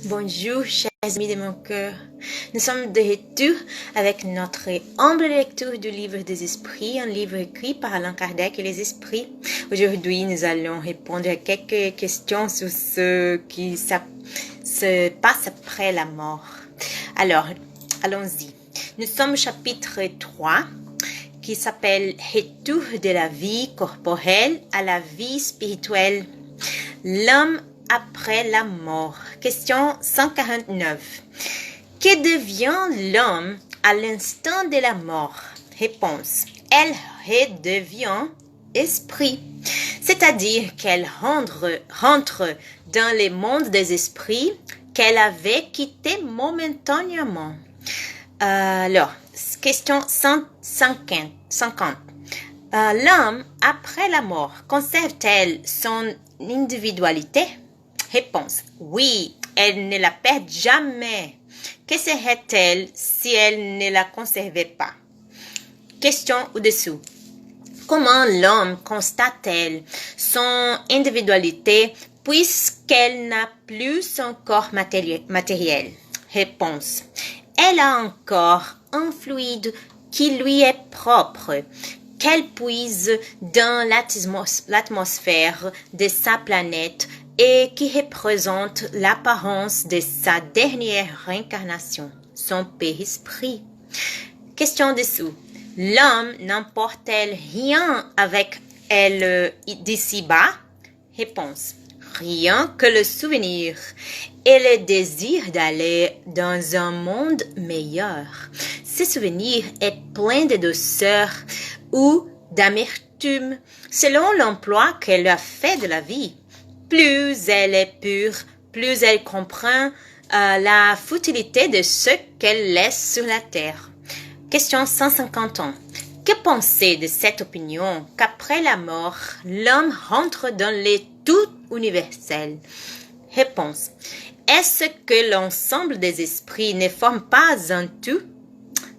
Bonjour, chers amis de mon cœur. Nous sommes de retour avec notre humble lecture du livre des esprits, un livre écrit par Allan Kardec et les esprits. Aujourd'hui, nous allons répondre à quelques questions sur ce qui se passe après la mort. Alors, allons-y. Nous sommes au chapitre 3 qui s'appelle « Retour de la vie corporelle à la vie spirituelle ». L'homme après la mort. Question 149. Que devient l'homme à l'instant de la mort? Réponse. Elle redevient esprit. C'est-à-dire qu'elle rentre dans le monde des esprits qu'elle avait quitté momentanément. Alors, question 150. L'homme après la mort conserve-t-elle son individualité? Réponse. Oui, elle ne la perd jamais. Que serait-elle si elle ne la conservait pas? Question au-dessous. Comment l'homme constate-t-elle son individualité puisqu'elle n'a plus son corps matériel? Réponse. Elle a encore un fluide qui lui est propre, qu'elle puise dans l'atmosphère de sa planète et qui représente l'apparence de sa dernière réincarnation, son père-esprit. Question dessous. L'homme n'emporte-t-elle rien avec elle d'ici-bas? Réponse. Rien que le souvenir et le désir d'aller dans un monde meilleur. Ce souvenir est plein de douceur ou d'amertume selon l'emploi qu'elle a fait de la vie. Plus elle est pure, plus elle comprend la futilité de ce qu'elle laisse sur la terre. Question 150 ans. Que penser de cette opinion qu'après la mort, l'homme rentre dans le tout universel? Réponse. Est-ce que l'ensemble des esprits ne forme pas un tout?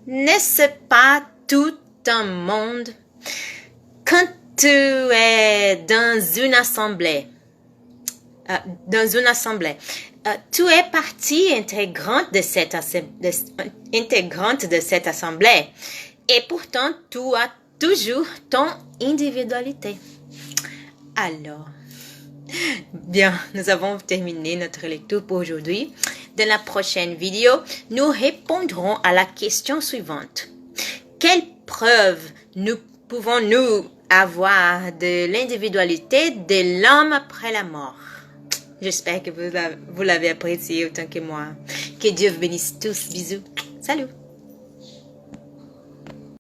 N'est-ce pas tout un monde? Quand tu es dans une assemblée, tu es partie intégrante de cette assemblée et pourtant tu as toujours ton individualité. Alors, bien, nous avons terminé notre lecture pour aujourd'hui. Dans la prochaine vidéo, nous répondrons à la question suivante. Quelles preuves pouvons-nous avoir de l'individualité de l'homme après la mort? J'espère que vous l'avez apprécié autant que moi. Que Dieu vous bénisse tous. Bisous. Salut.